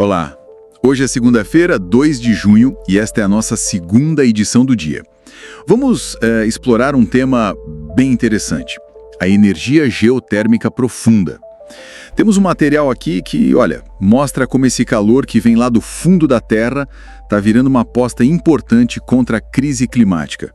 Olá, hoje é segunda-feira, 2 de junho, e esta é a nossa segunda edição do dia. Vamos explorar um tema bem interessante, a energia geotérmica profunda. Temos um material aqui que, olha, mostra como esse calor que vem lá do fundo da Terra está virando uma aposta importante contra a crise climática.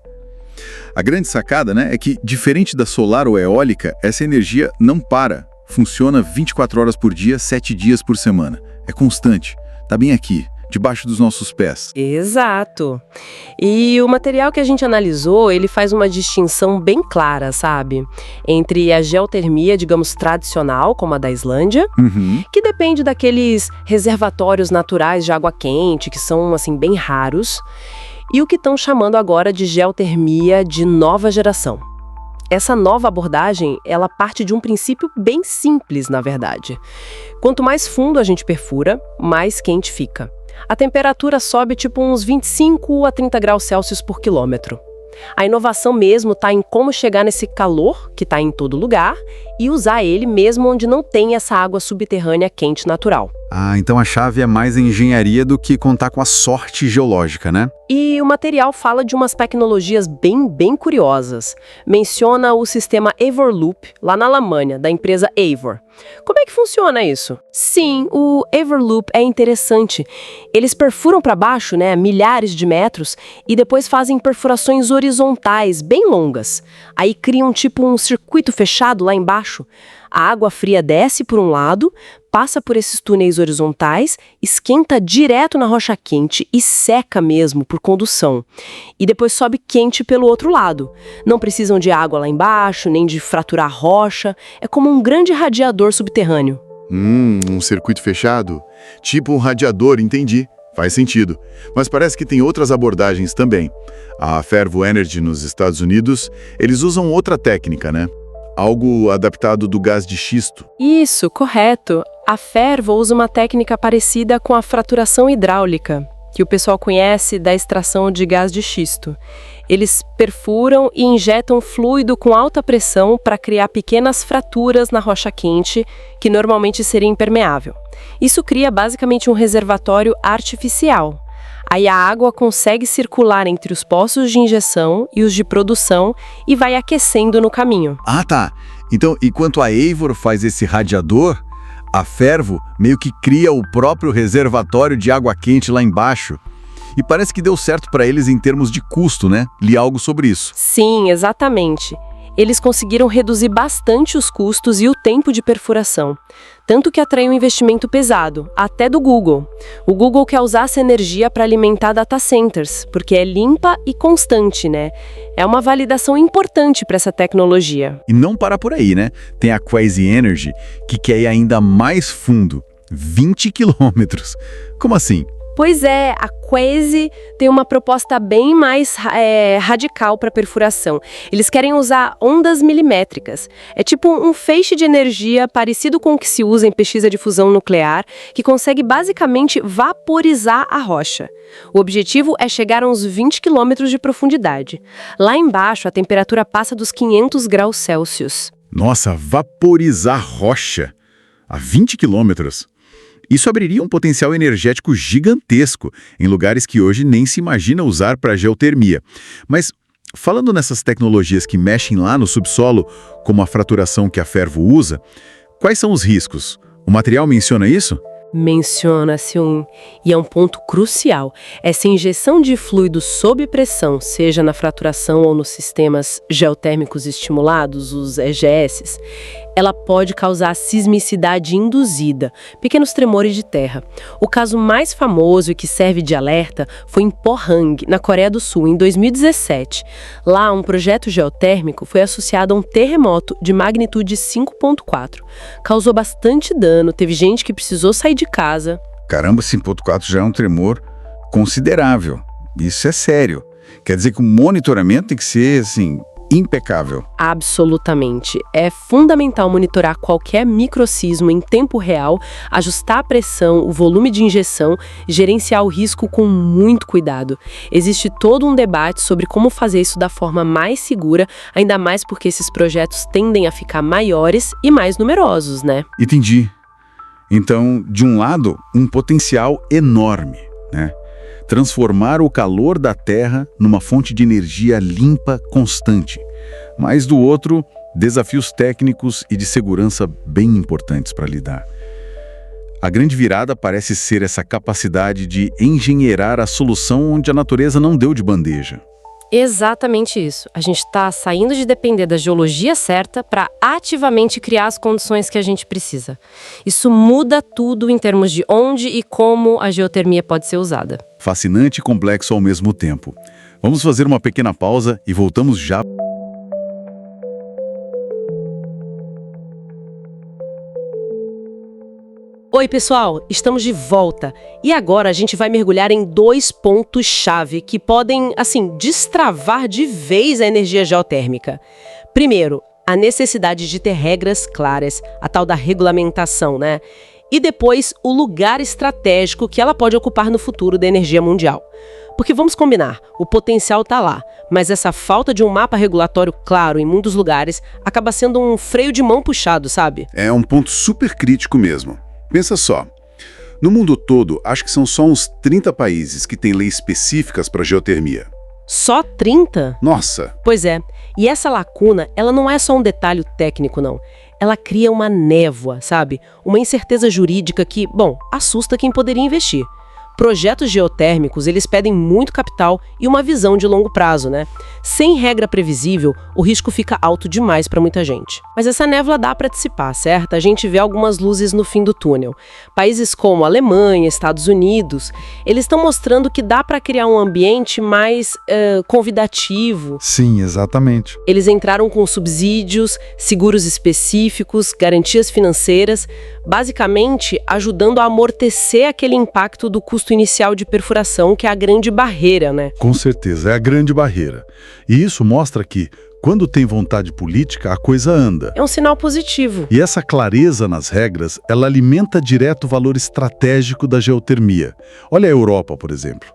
A grande sacada, né, é que, diferente da solar ou eólica, essa energia não para, funciona 24 horas por dia, 7 dias por semana. É constante, está bem aqui, debaixo dos nossos pés. Exato. E o material que a gente analisou, ele faz uma distinção bem clara, sabe? Entre a geotermia, digamos, tradicional, como a da Islândia, que depende daqueles reservatórios naturais de água quente, que são, assim, bem raros, e o que estão chamando agora de geotermia de nova geração. Essa nova abordagem, ela parte de um princípio bem simples, na verdade. Quanto mais fundo a gente perfura, mais quente fica. A temperatura sobe tipo uns 25 a 30 graus Celsius por quilômetro. A inovação mesmo está em como chegar nesse calor, que está em todo lugar, e usar ele mesmo onde não tem essa água subterrânea quente natural. Ah, então a chave é mais a engenharia do que contar com a sorte geológica, né? E o material fala de umas tecnologias bem curiosas. Menciona o sistema Evorloop, lá na Alemanha, da empresa Eivor. Como é que funciona isso? Sim, o Evorloop é interessante. Eles perfuram para baixo, né, milhares de metros, e depois fazem perfurações horizontais, bem longas. Aí criam tipo um circuito fechado lá embaixo. A água fria desce por um lado, passa por esses túneis horizontais, esquenta direto na rocha quente e seca mesmo por condução. E depois sobe quente pelo outro lado. Não precisam de água lá embaixo, nem de fraturar a rocha. É como um grande radiador subterrâneo. Um circuito fechado? Tipo um radiador, entendi. Faz sentido. Mas parece que tem outras abordagens também. A Fervo Energy nos Estados Unidos, eles usam outra técnica, né? Algo adaptado do gás de xisto. Isso, correto. A Fervo usa uma técnica parecida com a fraturação hidráulica, que o pessoal conhece da extração de gás de xisto. Eles perfuram e injetam fluido com alta pressão para criar pequenas fraturas na rocha quente, que normalmente seria impermeável. Isso cria basicamente um reservatório artificial. Aí a água consegue circular entre os poços de injeção e os de produção e vai aquecendo no caminho. Ah, tá. Então, enquanto a Eivor faz esse radiador, a Fervo meio que cria o próprio reservatório de água quente lá embaixo. E parece que deu certo para eles em termos de custo, né? Li algo sobre isso. Sim, exatamente. Eles conseguiram reduzir bastante os custos e o tempo de perfuração. Tanto que atraiu um investimento pesado, até do Google. O Google quer usar essa energia para alimentar data centers, porque é limpa e constante, né? É uma validação importante para essa tecnologia. E não para por aí, né? Tem a Quasi Energy, que quer ir ainda mais fundo, 20 quilômetros. Como assim? Pois é, a Quasi tem uma proposta bem mais radical para perfuração. Eles querem usar ondas milimétricas. É tipo um feixe de energia parecido com o que se usa em pesquisa de fusão nuclear, que consegue basicamente vaporizar a rocha. O objetivo é chegar a uns 20 quilômetros de profundidade. Lá embaixo, a temperatura passa dos 500 graus Celsius. Nossa, vaporizar rocha a 20 quilômetros. Isso abriria um potencial energético gigantesco em lugares que hoje nem se imagina usar para geotermia. Mas, falando nessas tecnologias que mexem lá no subsolo, como a fraturação que a Fervo usa, quais são os riscos? O material menciona isso? Menciona-se e é um ponto crucial. Essa injeção de fluido sob pressão, seja na fraturação ou nos sistemas geotérmicos estimulados, os EGS, ela pode causar sismicidade induzida, pequenos tremores de terra. O caso mais famoso e que serve de alerta foi em Pohang, na Coreia do Sul, em 2017. Lá, um projeto geotérmico foi associado a um terremoto de magnitude 5,4. Causou bastante dano, teve gente que precisou sair de casa. Caramba, 5,4 já é um tremor considerável. Isso é sério. Quer dizer que o monitoramento tem que ser, assim, impecável. Absolutamente. É fundamental monitorar qualquer microsismo em tempo real, ajustar a pressão, o volume de injeção, gerenciar o risco com muito cuidado. Existe todo um debate sobre como fazer isso da forma mais segura, ainda mais porque esses projetos tendem a ficar maiores e mais numerosos, né? Entendi. Então, de um lado, um potencial enorme, né? Transformar o calor da Terra numa fonte de energia limpa constante. Mas do outro, desafios técnicos e de segurança bem importantes para lidar. A grande virada parece ser essa capacidade de engenheirar a solução onde a natureza não deu de bandeja. Exatamente isso. A gente está saindo de depender da geologia certa para ativamente criar as condições que a gente precisa. Isso muda tudo em termos de onde e como a geotermia pode ser usada. Fascinante e complexo ao mesmo tempo. Vamos fazer uma pequena pausa e voltamos já. Oi, pessoal! Estamos de volta. E agora a gente vai mergulhar em 2 pontos-chave que podem, destravar de vez a energia geotérmica. Primeiro, a necessidade de ter regras claras, a tal da regulamentação, né? E depois, o lugar estratégico que ela pode ocupar no futuro da energia mundial. Porque vamos combinar, o potencial está lá, mas essa falta de um mapa regulatório claro em muitos lugares acaba sendo um freio de mão puxado, sabe? É um ponto super crítico mesmo. Pensa só, no mundo todo, acho que são só uns 30 países que têm leis específicas para geotermia. Só 30? Nossa! Pois é, e essa lacuna, ela não é só um detalhe técnico, não. Ela cria uma névoa, sabe? Uma incerteza jurídica que, assusta quem poderia investir. Projetos geotérmicos, eles pedem muito capital e uma visão de longo prazo, né? Sem regra previsível, o risco fica alto demais para muita gente. Mas essa névoa dá para dissipar, certo? A gente vê algumas luzes no fim do túnel. Países como Alemanha, Estados Unidos, eles estão mostrando que dá para criar um ambiente mais convidativo. Sim, exatamente. Eles entraram com subsídios, seguros específicos, garantias financeiras, basicamente ajudando a amortecer aquele impacto do custo inicial de perfuração, que é a grande barreira, né? Com certeza, é a grande barreira. E isso mostra que, quando tem vontade política, a coisa anda. É um sinal positivo. E essa clareza nas regras, ela alimenta direto o valor estratégico da geotermia. Olha a Europa, por exemplo.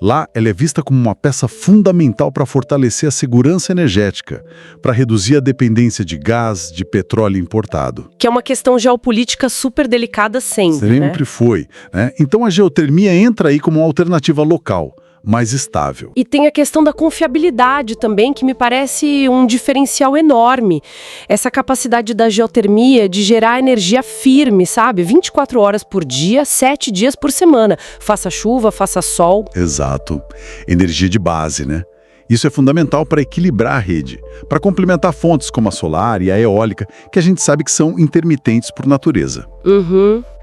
Lá, ela é vista como uma peça fundamental para fortalecer a segurança energética, para reduzir a dependência de gás, de petróleo importado. Que é uma questão geopolítica super delicada sempre, Sempre foi, né? Então a geotermia entra aí como uma alternativa local, mais estável. E tem a questão da confiabilidade também, que me parece um diferencial enorme. Essa capacidade da geotermia de gerar energia firme, sabe? 24 horas por dia, 7 dias por semana. Faça chuva, faça sol. Exato. Energia de base, né? Isso é fundamental para equilibrar a rede, para complementar fontes como a solar e a eólica, que a gente sabe que são intermitentes por natureza.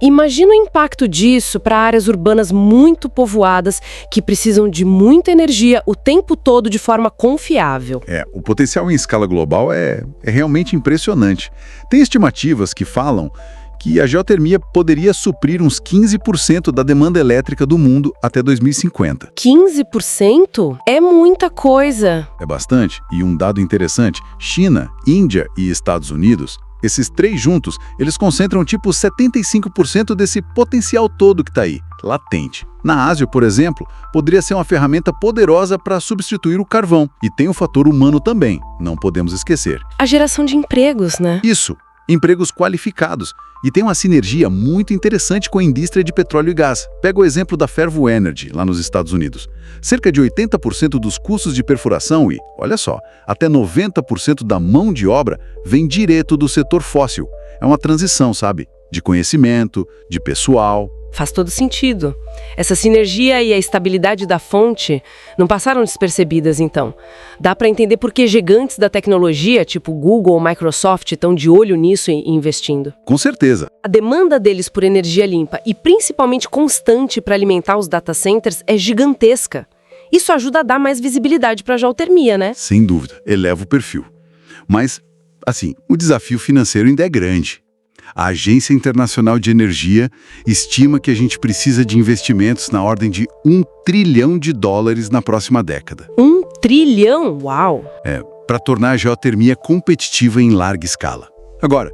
Imagina o impacto disso para áreas urbanas muito povoadas que precisam de muita energia o tempo todo de forma confiável. O potencial em escala global é realmente impressionante. Tem estimativas que falam que a geotermia poderia suprir uns 15% da demanda elétrica do mundo até 2050. 15%? É muita coisa. É bastante. E um dado interessante, China, Índia e Estados Unidos, esses 3 juntos, eles concentram tipo 75% desse potencial todo que está aí, latente. Na Ásia, por exemplo, poderia ser uma ferramenta poderosa para substituir o carvão. E tem o fator humano também, não podemos esquecer. A geração de empregos, né? Isso, empregos qualificados. E tem uma sinergia muito interessante com a indústria de petróleo e gás. Pega o exemplo da Fervo Energy, lá nos Estados Unidos. Cerca de 80% dos custos de perfuração e, olha só, até 90% da mão de obra vem direto do setor fóssil. É uma transição, sabe? De conhecimento, de pessoal. Faz todo sentido. Essa sinergia e a estabilidade da fonte não passaram despercebidas, então. Dá para entender por que gigantes da tecnologia, tipo Google ou Microsoft, estão de olho nisso e investindo. Com certeza. A demanda deles por energia limpa e principalmente constante para alimentar os data centers é gigantesca. Isso ajuda a dar mais visibilidade para a geotermia, né? Sem dúvida, eleva o perfil. Mas, o desafio financeiro ainda é grande. A Agência Internacional de Energia estima que a gente precisa de investimentos na ordem de $1 trilhão na próxima década. 1 trilhão? Uau! Para tornar a geotermia competitiva em larga escala. Agora,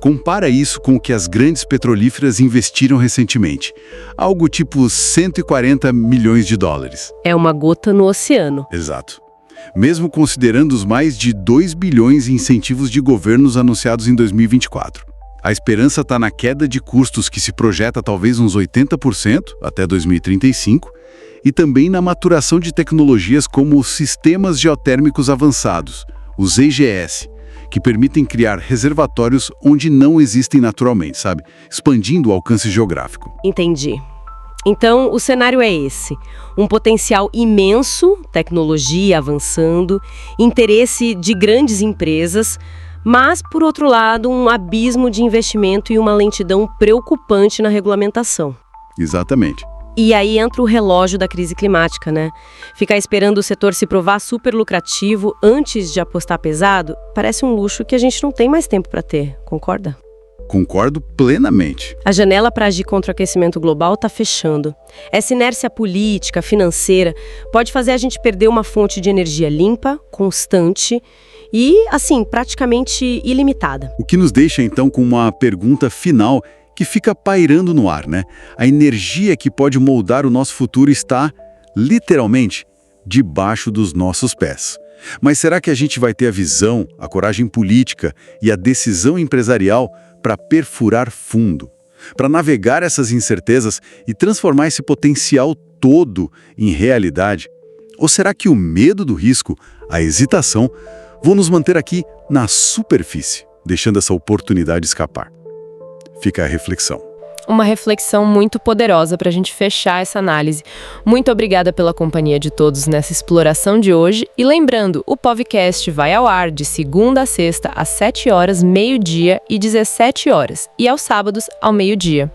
compara isso com o que as grandes petrolíferas investiram recentemente. Algo tipo $140 milhões. É uma gota no oceano. Exato. Mesmo considerando os mais de 2 bilhões em incentivos de governos anunciados em 2024. A esperança está na queda de custos, que se projeta talvez uns 80% até 2035, e também na maturação de tecnologias como os sistemas geotérmicos avançados, os EGS, que permitem criar reservatórios onde não existem naturalmente, sabe? Expandindo o alcance geográfico. Entendi. Então, o cenário é esse. Um potencial imenso, tecnologia avançando, interesse de grandes empresas, mas, por outro lado, um abismo de investimento e uma lentidão preocupante na regulamentação. Exatamente. E aí entra o relógio da crise climática, né? Ficar esperando o setor se provar super lucrativo antes de apostar pesado parece um luxo que a gente não tem mais tempo para ter, concorda? Concordo plenamente. A janela para agir contra o aquecimento global está fechando. Essa inércia política, financeira, pode fazer a gente perder uma fonte de energia limpa, constante e, assim, praticamente ilimitada. O que nos deixa, então, com uma pergunta final que fica pairando no ar, né? A energia que pode moldar o nosso futuro está, literalmente, debaixo dos nossos pés. Mas será que a gente vai ter a visão, a coragem política e a decisão empresarial para perfurar fundo, para navegar essas incertezas e transformar esse potencial todo em realidade? Ou será que o medo do risco, a hesitação, vão nos manter aqui na superfície, deixando essa oportunidade escapar? Fica a reflexão. Uma reflexão muito poderosa para a gente fechar essa análise. Muito obrigada pela companhia de todos nessa exploração de hoje. E lembrando, o podcast vai ao ar de segunda a sexta, às 7 horas, meio-dia e 17 horas. E aos sábados, ao meio-dia.